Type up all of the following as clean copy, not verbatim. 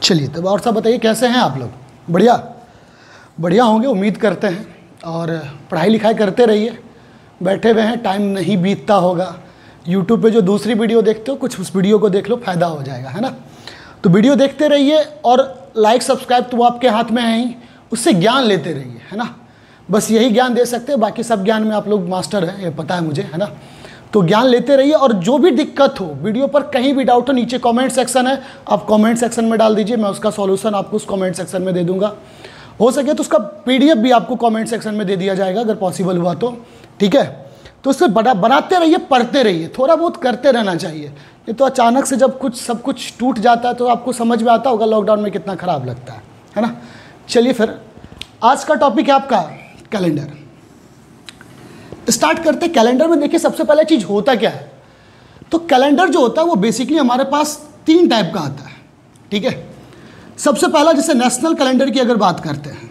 चलिए तब और सब बताइए, कैसे हैं आप लोग? बढ़िया बढ़िया होंगे, उम्मीद करते हैं। और पढ़ाई लिखाई करते रहिए, बैठे हुए हैं, टाइम नहीं बीतता होगा। यूट्यूब पे जो दूसरी वीडियो देखते हो, कुछ उस वीडियो को देख लो, फ़ायदा हो जाएगा, है ना। तो वीडियो देखते रहिए और लाइक सब्सक्राइब तो आपके हाथ में है ही, उससे ज्ञान लेते रहिए, है ना। बस यही ज्ञान दे सकते हैं, बाकी सब ज्ञान में आप लोग मास्टर हैं, ये पता है मुझे, है ना। तो ज्ञान लेते रहिए और जो भी दिक्कत हो, वीडियो पर कहीं भी डाउट हो, नीचे कमेंट सेक्शन है, आप कमेंट सेक्शन में डाल दीजिए, मैं उसका सॉल्यूशन आपको उस कमेंट सेक्शन में दे दूंगा। हो सके तो उसका पीडीएफ भी आपको कमेंट सेक्शन में दे दिया जाएगा अगर पॉसिबल हुआ तो, ठीक है। तो उससे बनाते रहिए, पढ़ते रहिए, थोड़ा बहुत करते रहना चाहिए। ये तो अचानक से जब सब कुछ टूट जाता है तो आपको समझ में आता होगा लॉकडाउन में कितना ख़राब लगता है ना। चलिए फिर आज का टॉपिक है आपका कैलेंडर। स्टार्ट करते। कैलेंडर में देखिए सबसे पहले चीज़ होता क्या है, तो कैलेंडर जो होता है वो बेसिकली हमारे पास 3 टाइप का आता है, ठीक है। सबसे पहला जैसे नेशनल कैलेंडर की अगर बात करते हैं,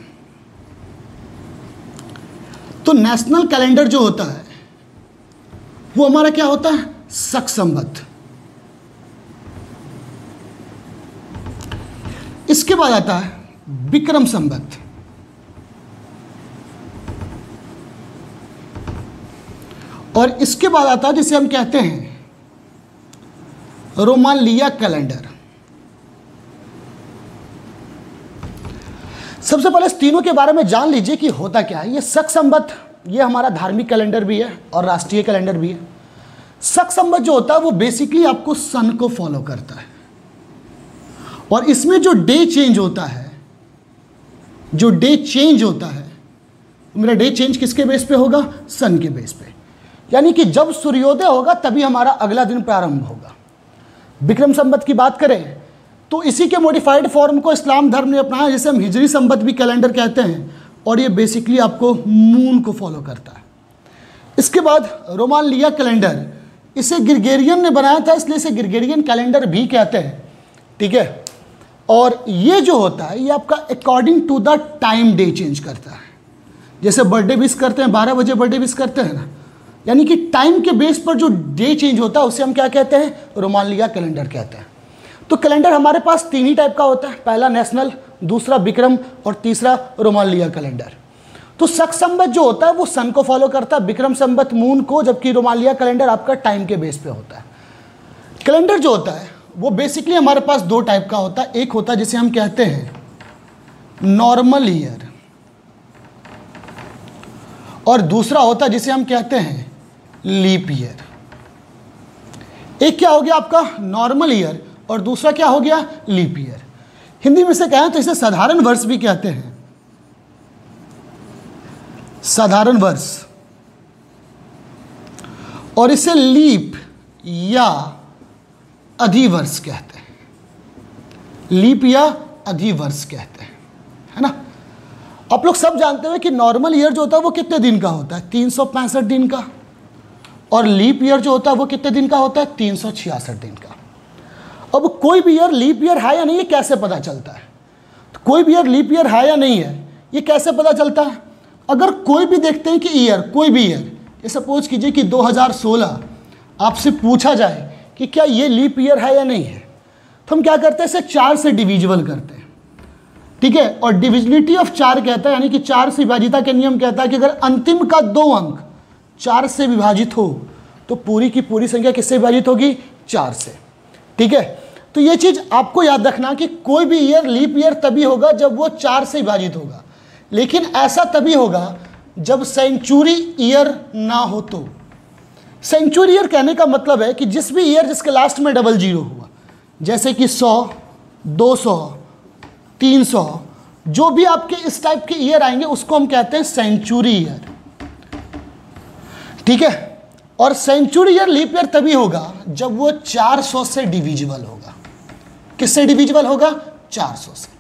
तो नेशनल कैलेंडर जो होता है वो हमारा क्या होता है, शक संवत। इसके बाद आता है विक्रम संवत, और इसके बाद आता है जिसे हम कहते हैं रोमानिया कैलेंडर। सबसे पहले इस तीनों के बारे में जान लीजिए कि होता क्या है। ये शक संवत, ये हमारा धार्मिक कैलेंडर भी है और राष्ट्रीय कैलेंडर भी है। शक संवत जो होता है वो बेसिकली आपको सन को फॉलो करता है, और इसमें जो डे चेंज होता है, मेरा डे चेंज किसके बेस पे होगा, सन के बेस पे। यानी कि जब सूर्योदय होगा तभी हमारा अगला दिन प्रारंभ होगा। विक्रम संवत की बात करें तो इसी के मॉडिफाइड फॉर्म को इस्लाम धर्म ने अपनाया, जिसे हम हिजरी संवत भी कैलेंडर कहते हैं, और ये बेसिकली आपको मून को फॉलो करता है। इसके बाद रोमानिया कैलेंडर, इसे ग्रिगोरियन ने बनाया था, इसलिए इसे ग्रिगोरियन कैलेंडर भी कहते हैं, ठीक है। और ये जो होता है ये आपका according to the time day change करता है। जैसे बर्थडे विश करते हैं, 12 बजे बर्थडे विश करते हैं ना, यानी कि टाइम के बेस पर जो डे चेंज होता है उसे हम क्या कहते हैं, रोमानिया कैलेंडर कहते हैं। तो कैलेंडर हमारे पास 3 ही टाइप का होता है, पहला नेशनल, दूसरा विक्रम और तीसरा रोमानिया कैलेंडर। तो शक संवत जो होता है वो सन को फॉलो करता है, विक्रम संवत मून को, जबकि रोमानिया कैलेंडर आपका टाइम के बेस पे होता है। कैलेंडर जो होता है वो बेसिकली हमारे पास 2 टाइप का होता है। एक होता है जिसे हम कहते हैं नॉर्मल ईयर, और दूसरा होता है जिसे हम कहते हैं लीप ईयर। एक क्या हो गया आपका नॉर्मल ईयर और दूसरा क्या हो गया, लीप ईयर। हिंदी में से कहें तो इसे साधारण वर्ष भी कहते हैं, साधारण वर्ष, और इसे लीप या अधिवर्ष कहते हैं, लीप या अधिवर्ष कहते हैं, है ना। आप लोग सब जानते हैं कि नॉर्मल ईयर जो होता है वो कितने दिन का होता है, 365 दिन का, और लीप ईयर जो होता है वो कितने दिन का होता है, 366 दिन का। अब कोई भी ईयर लीप ईयर है या नहीं, ये कैसे पता चलता है? तो कोई भी ईयर लीप ईयर है या नहीं है, ये कैसे पता चलता है? अगर कोई भी देखते हैं कि ईयर, कोई भी ईयर, ये सपोज कीजिए कि 2016 आपसे पूछा जाए कि क्या ये लीप ईयर है या नहीं है, तो हम क्या करते हैं, इसे 4 से डिविजिबल करते हैं, ठीक है। और डिविजिबिलिटी ऑफ 4 कहता है, यानी कि 4 से विभाजिता के नियम कहता है कि अगर अंतिम का 2 अंक 4 से विभाजित हो तो पूरी की पूरी संख्या किससे विभाजित होगी, 4 से, ठीक है। तो ये चीज़ आपको याद रखना कि कोई भी ईयर लीप ईयर तभी होगा जब वो 4 से विभाजित होगा, लेकिन ऐसा तभी होगा जब सेंचुरी ईयर ना हो। तो सेंचुरी ईयर कहने का मतलब है कि जिस भी ईयर जिसके लास्ट में डबल जीरो हुआ, जैसे कि 100, 200, 300, जो भी आपके इस टाइप के ईयर आएंगे उसको हम कहते हैं सेंचुरी ईयर, ठीक है। और सेंचुरी ईयर लीप ईयर तभी होगा जब वो 400 से डिविजिबल होगा। किससे डिविजिबल होगा, 400 से।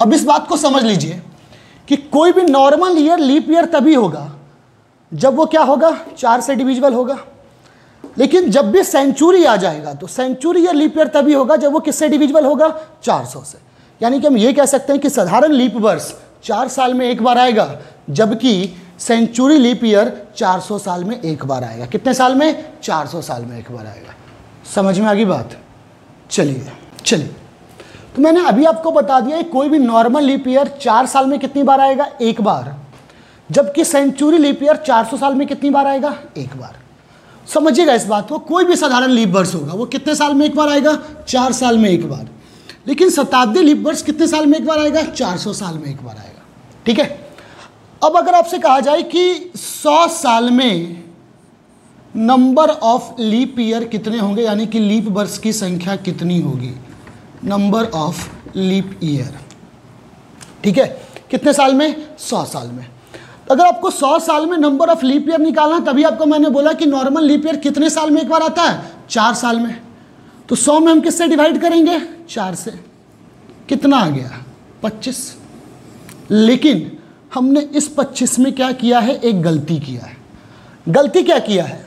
अब इस बात को समझ लीजिए कि कोई भी नॉर्मल ईयर लीप ईयर तभी होगा जब वो क्या होगा, 4 से डिविजिबल होगा। लेकिन जब भी सेंचुरी आ जाएगा तो सेंचुरी ईयर लीप ईयर तभी होगा जब वो किससे डिविजिबल होगा, 400 से। यानी कि हम ये कह सकते हैं कि साधारण लीप वर्ष 4 साल में एक बार आएगा, जबकि सेंचुरी लीप ईयर 400 साल में एक बार आएगा। कितने साल में, 400 साल में एक बार आएगा। समझ में आ गई बात? चलिए तो मैंने अभी आपको बता दिया कोई भी नॉर्मल लीप ईयर 4 साल में कितनी बार आएगा, एक बार, जबकि सेंचुरी लीप ईयर 400 साल में कितनी बार आएगा, एक बार। समझिएगा इस बात को, कोई भी साधारण लीप वर्ष होगा वो कितने साल में एक बार आएगा, 4 साल में एक बार, लेकिन शताब्दी लीप वर्ष कितने साल में एक बार आएगा, 400 साल में एक बार आएगा। ठीक है, अब अगर आपसे कहा जाए कि 100 साल में नंबर ऑफ लीप ईयर कितने होंगे, यानी कि लीप वर्ष की संख्या कितनी होगी, नंबर ऑफ लीप ईयर, ठीक है, कितने साल में, 100 साल में। अगर आपको 100 साल में नंबर ऑफ लीप ईयर निकालना, तभी आपको मैंने बोला कि नॉर्मल लीप ईयर कितने साल में एक बार आता है, 4 साल में। तो 100 में हम किससे डिवाइड करेंगे, 4 से, कितना आ गया, 25। लेकिन हमने इस 25 में क्या किया है, एक गलती किया है। गलती क्या किया है,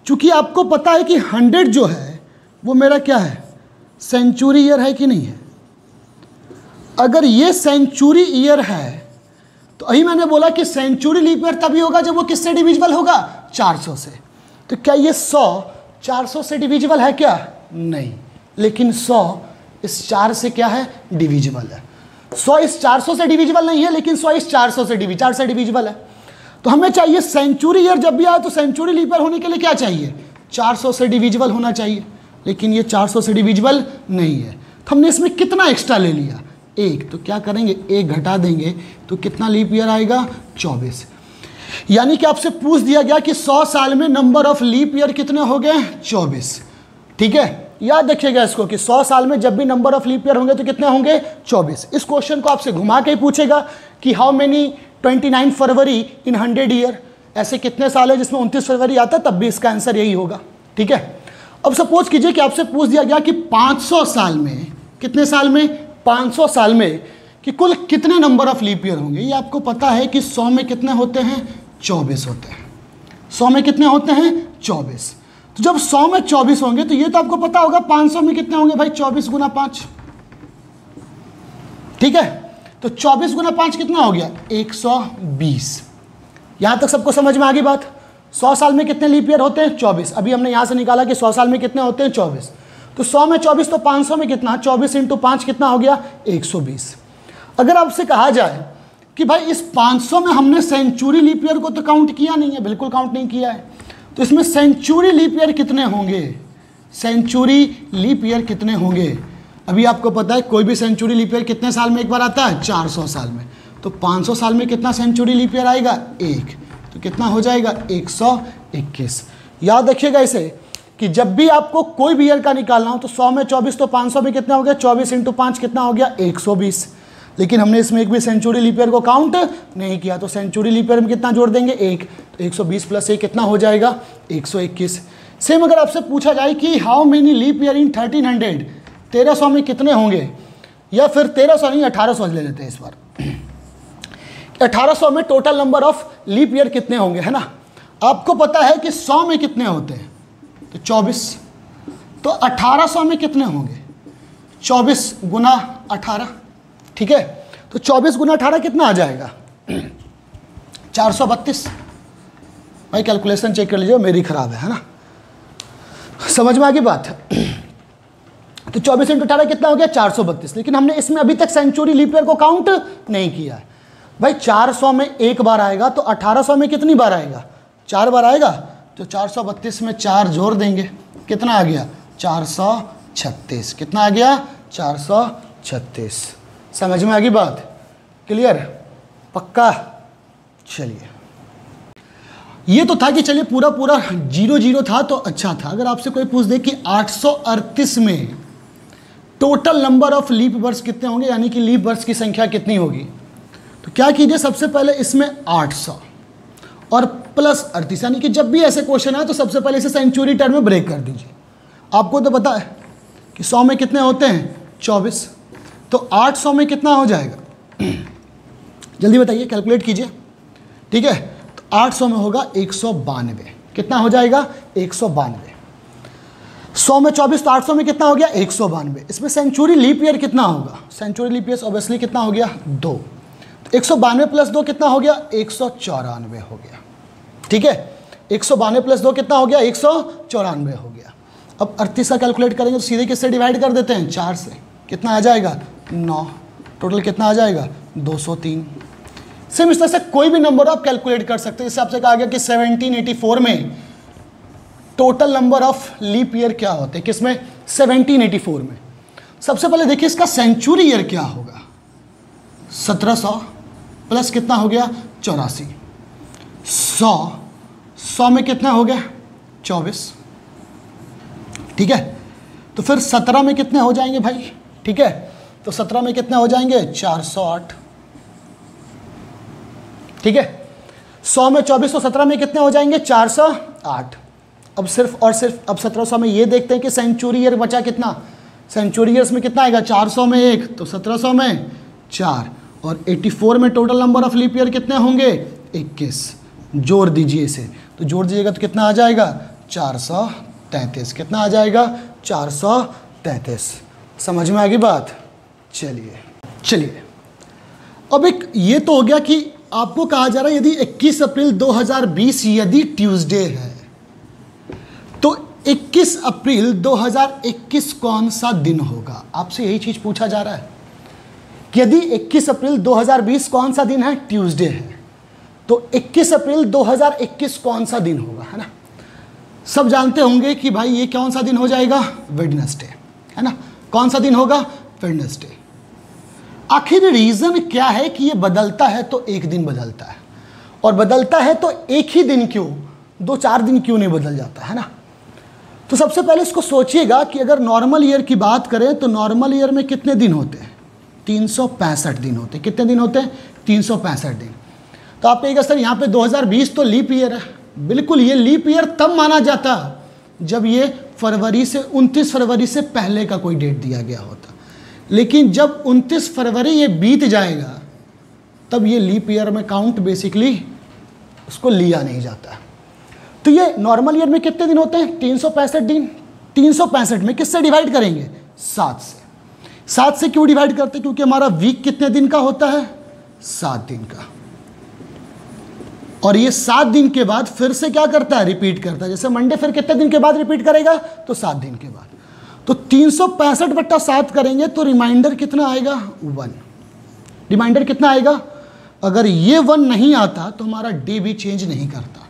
चूंकि आपको पता है कि 100 जो है वो मेरा क्या है, सेंचुरी ईयर है कि नहीं है। अगर ये सेंचुरी ईयर है तो अही मैंने बोला कि सेंचुरी लीप ईयर तभी होगा जब वो किससे डिविजिबल होगा, 400 से। तो क्या ये 100 400 से डिविजिबल है क्या, नहीं, लेकिन 100 इस 4 से क्या है, डिविजिबल है। 100 इस 400 से डिविजिबल नहीं है, लेकिन 100 इस 400 से डिविजिबल है। तो हमें चाहिए सेंचुरी ईयर जब भी आए तो सेंचुरी लीप ईयर होने के लिए क्या चाहिए, 400 से डिविजिबल होना चाहिए, लेकिन ये 400 से डिविजिबल नहीं है। तो हमने इसमें कितना एक्स्ट्रा ले लिया, 1। तो क्या करेंगे, 1 घटा देंगे तो कितना लीप ईयर आएगा, 24। यानी कि आपसे पूछ दिया गया कि 100 साल में नंबर ऑफ लीप ईयर कितने हो गए, 24। ठीक है, याद रखिएगा इसको कि 100 साल में जब भी नंबर ऑफ लीप ईयर होंगे तो कितने होंगे, 24। इस क्वेश्चन को आपसे घुमा के ही पूछेगा कि how many 29 February in 100 year, ऐसे कितने साल है जिसमें 29 फरवरी आता है, तब भी इसका आंसर यही होगा। ठीक है, अब सपोज कीजिए कि आपसे पूछ दिया गया कि 500 साल में, कितने साल में, 500 साल में कि कुल कितने नंबर ऑफ लीप ईयर होंगे। ये आपको पता है कि 100 में कितने होते हैं, 24 होते हैं। 100 में कितने होते हैं, 24। तो जब 100 में 24 होंगे तो ये तो आपको पता होगा 500 में कितने होंगे भाई, 24 गुना 5। ठीक है, तो 24 गुना 5 कितना हो गया, 120। यहां तक सबको समझ में आ गई बात। 100 साल में कितने लीप ईयर होते हैं, 24। अभी हमने यहां से निकाला कि 100 साल में कितने होते हैं, 24। तो 100 में 24 तो 500 में कितना, 24 इंटू 5 कितना हो गया, 120। अगर आपसे कहा जाए कि भाई इस 500 में हमने सेंचुरी लीप ईयर को तो काउंट किया नहीं है, बिल्कुल काउंट नहीं किया है, तो इसमें सेंचुरी लीप ईयर कितने होंगे, सेंचुरी लीप ईयर कितने होंगे। अभी आपको पता है कोई भी सेंचुरी लीप ईयर कितने साल में एक बार आता है, 400 साल में। तो 500 साल में कितना सेंचुरी लीप ईयर आएगा, 1। तो कितना हो जाएगा, 121। याद रखिएगा इसे कि जब भी आपको कोई भी ईयर का निकालना हो तो 100 में 24 तो 500 में कितना हो गया, 24 इंटू 5 कितना हो गया, 120। लेकिन हमने इसमें एक भी सेंचुरी लीप ईयर को काउंट नहीं किया, तो सेंचुरी लीप ईयर में कितना जोड़ देंगे, 1। तो 120 प्लस 1 कितना हो जाएगा, 121। सेम अगर आपसे पूछा जाए कि how many leap year in 1300, 1300 में कितने होंगे, या फिर 1300 नहीं 1800 ले लेते हैं इस बार। 1800 में total number of leap year कितने होंगे, है ना। आपको पता है कि 100 में कितने होते हैं, तो 24। तो 1800 में कितने होंगे, 24 गुना 18। ठीक है, तो 24 गुना 18 कितना आ जाएगा, 432। भाई कैलकुलेशन चेक कर लीजिए, मेरी खराब है ना, समझ में आ गई बात। तो 24 इंटू 18 कितना हो गया, 432। लेकिन हमने इसमें अभी तक सेंचुरी लीप ईयर को काउंट नहीं किया है। भाई 400 में एक बार आएगा तो 1800 में कितनी बार आएगा, 4 बार आएगा। तो 432 में 4 जोड़ देंगे, कितना आ गया, 436। कितना आ गया, 436। समझ में आ गई बात, क्लियर, पक्का। चलिए, ये तो था कि चलिए पूरा 0 था तो अच्छा था। अगर आपसे कोई पूछ दे कि 838 में टोटल नंबर ऑफ लीप वर्ष कितने होंगे, यानी कि लीप वर्ष की संख्या कितनी होगी, तो क्या कीजिए, सबसे पहले इसमें 800 और प्लस 38, यानी कि जब भी ऐसे क्वेश्चन आए तो सबसे पहले इसे सेंचुरी टर्म में ब्रेक कर दीजिए। आपको तो पता है कि 100 में कितने होते हैं, 24। तो 800 में कितना हो जाएगा, जल्दी बताइए, कैलकुलेट कीजिए। ठीक है, तो 800 में होगा 192। कितना हो जाएगा, 192। 100 में 24 तो 800 में कितना हो गया, 192। इसमें सेंचुरी लीप ईयर कितना होगा, सेंचुरी लीप ईयर ऑब्वियसली कितना हो गया, 2। तो 192 प्लस 2 कितना हो गया, 194 हो गया। ठीक है, 192 प्लस 2 कितना हो गया, 194 हो गया। अब 38 का कैलकुलेट करेंगे तो सीधे किससे डिवाइड कर देते हैं, 4 से। कितना आ जाएगा 9, टोटल कितना आ जाएगा 203। सेम इस तरह से कोई भी नंबर आप कैलकुलेट कर सकते हैं। जैसे आपसे कहा गया कि 1784 में total number of leap year क्या होते हैं, किसमें 1784 में। सबसे पहले देखिए इसका सेंचुरी ईयर क्या होगा, 1700 प्लस कितना हो गया 84, 100 में कितना हो गया 24, ठीक है। तो फिर 17 में कितने हो जाएंगे भाई, ठीक है, तो 17 में कितने हो जाएंगे 408, ठीक है। 100 में 24 तो 17 में कितने हो जाएंगे 408। अब सिर्फ और सिर्फ अब 1700 में ये देखते हैं कि सेंचुरी ईयर बचा कितना, सेंचुरी ईयर्स में कितना आएगा 400 में 1 तो 1700 में 4 और 84 में total number of leap year कितने होंगे 21। जोड़ दीजिए इसे, तो जोड़ दीजिएगा तो कितना आ जाएगा 433, कितना आ जाएगा 433। समझ में आ गई बात। चलिए अब एक ये तो हो गया कि आपको कहा जा रहा है यदि 21 अप्रैल 2020 यदि ट्यूसडे है तो 21 अप्रैल 2021 कौन सा दिन होगा। आपसे यही चीज पूछा जा रहा है कि यदि 21 अप्रैल 2020 कौन सा दिन है, ट्यूसडे है, तो 21 अप्रैल 2021 कौन सा दिन होगा, है ना। सब जानते होंगे कि भाई ये कौन सा दिन हो जाएगा, वेडनेसडे, है ना। कौन सा दिन होगा, वेडनेसडे। आखिर रीजन क्या है कि ये बदलता है तो एक दिन बदलता है, और बदलता है तो एक ही दिन क्यों, 2-4 दिन क्यों नहीं बदल जाता, है ना। तो सबसे पहले इसको सोचिएगा कि अगर नॉर्मल ईयर की बात करें तो नॉर्मल ईयर में कितने दिन होते हैं, 365 दिन होते हैं। कितने दिन होते हैं, 365 दिन। तो आप कहिएगा सर यहाँ पे 2020 तो लीप ईयर है। बिल्कुल, ये लीप ईयर तब माना जाता जब ये फरवरी से 29 फरवरी से पहले का कोई डेट दिया गया होता, लेकिन जब 29 फरवरी ये बीत जाएगा तब ये लीप ईयर में काउंट बेसिकली उसको लिया नहीं जाता। तो ये नॉर्मल ईयर में कितने दिन होते हैं, 365 दिन। 365 में किससे डिवाइड करेंगे, 7 से। 7 से क्यों डिवाइड करते हैं, क्योंकि हमारा वीक कितने दिन का होता है, 7 दिन का। और ये 7 दिन के बाद फिर से क्या करता है, रिपीट करता है। जैसे मंडे फिर कितने दिन के बाद रिपीट करेगा, तो 7 दिन के बाद। तो 365/7 करेंगे तो रिमाइंडर कितना आएगा, 1। रिमाइंडर कितना आएगा, अगर ये 1 नहीं आता तो हमारा डे भी चेंज नहीं करता,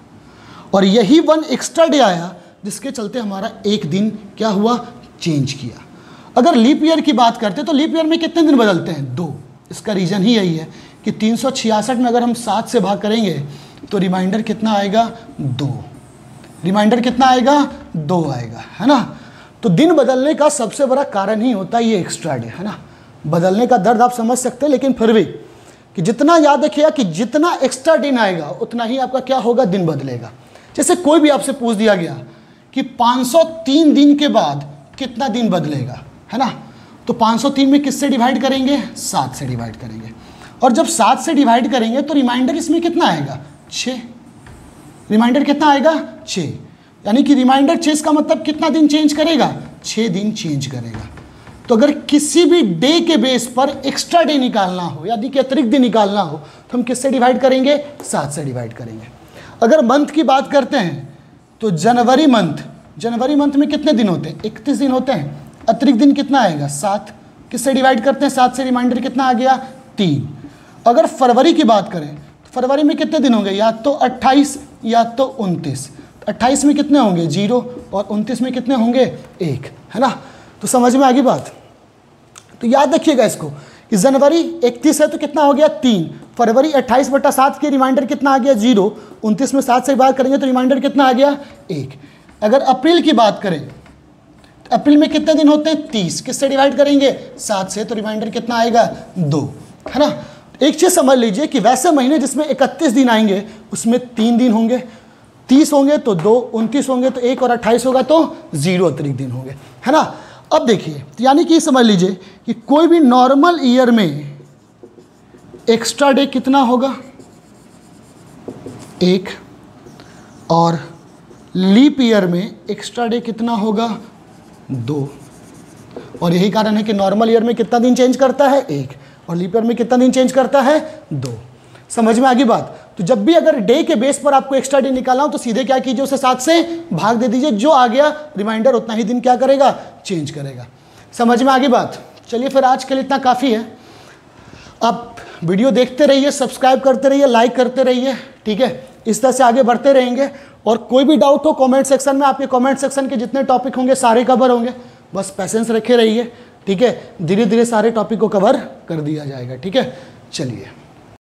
और यही 1 एक्स्ट्रा डे आया जिसके चलते हमारा एक दिन क्या हुआ, चेंज किया। अगर लीप ईयर की बात करते तो लीप ईयर में कितने दिन बदलते हैं, 2। इसका रीजन ही यही है कि 366 में अगर हम 7 से भाग करेंगे तो रिमाइंडर कितना आएगा, 2। रिमाइंडर कितना आएगा, 2 आएगा, है ना। तो दिन बदलने का सबसे बड़ा कारण ही होता है ये एक्स्ट्रा डे, है ना। बदलने का दर्द आप समझ सकते हैं, लेकिन फिर भी कि जितना याद रखिएगा कि जितना एक्स्ट्रा दिन आएगा उतना ही आपका क्या होगा, दिन बदलेगा। जैसे कोई भी आपसे पूछ दिया गया कि 503 दिन के बाद कितना दिन बदलेगा, है ना, तो 503 में किससे डिवाइड करेंगे, 7 से डिवाइड करेंगे। और जब 7 से डिवाइड करेंगे तो रिमाइंडर इसमें कितना आएगा, 6। रिमाइंडर कितना आएगा, 6। यानी कि रिमाइंडर 6 का मतलब कितना दिन चेंज करेगा, 6 दिन चेंज करेगा। तो अगर किसी भी डे के बेस पर एक्स्ट्रा डे निकालना हो, यानी कि अतिरिक्त दिन निकालना हो, तो हम किससे डिवाइड करेंगे, 7 से डिवाइड करेंगे। अगर मंथ की बात करते हैं तो जनवरी मंथ में कितने दिन होते हैं, 31 दिन होते हैं। अतिरिक्त दिन कितना आएगा, 7। किससे डिवाइड करते हैं, 7 से। रिमाइंडर कितना आ गया, 3। अगर फरवरी की बात करें तो फरवरी में कितने दिन होंगे, या तो 28 या तो 29। 28 में कितने होंगे, 0, और 29 में कितने होंगे, 1, है ना। तो समझ में आ गई बात। तो याद रखिएगा इसको कि जनवरी 31 है तो कितना हो गया, 3। फरवरी 28/7 के रिमाइंडर कितना आ गया, 0। 29 में 7 से बात करेंगे तो रिमाइंडर कितना आ गया, 1। अगर अप्रैल की बात करें तो अप्रैल में कितने दिन होते हैं, 30। किससे डिवाइड करेंगे, 7 से, तो रिमाइंडर कितना आएगा, 2, है ना। एक चीज़ समझ लीजिए कि वैसे महीने जिसमें 31 दिन आएंगे उसमें 3 दिन होंगे, 30 होंगे तो 2, 29 होंगे तो 1, और 28 होगा तो 0 अतिरिक्त दिन होंगे, है ना। अब देखिए, यानी कि समझ लीजिए कि कोई भी नॉर्मल ईयर में एक्स्ट्रा डे कितना होगा, 1, और लीप ईयर में एक्स्ट्रा डे कितना होगा, 2। और यही कारण है कि नॉर्मल ईयर में कितना दिन चेंज करता है, 1, और लीप ईयर में कितना दिन चेंज करता है, 2। समझ में आ गई बात। तो जब भी अगर डे के बेस पर आपको एक्स्ट्रा डे निकालना हो तो सीधे क्या कीजिए, उसे 7 से भाग दे दीजिए, जो आ गया रिमाइंडर उतना ही दिन क्या करेगा, चेंज करेगा। समझ में आ गई बात। चलिए फिर आज के लिए इतना काफ़ी है। आप वीडियो देखते रहिए, सब्सक्राइब करते रहिए, लाइक करते रहिए, ठीक है। इस तरह से आगे बढ़ते रहेंगे। और कोई भी डाउट हो कमेंट सेक्शन में, आपके कमेंट सेक्शन के जितने टॉपिक होंगे सारे कवर होंगे, बस पेशेंस रखे रहिए, ठीक है। धीरे धीरे सारे टॉपिक को कवर कर दिया जाएगा, ठीक है। चलिए।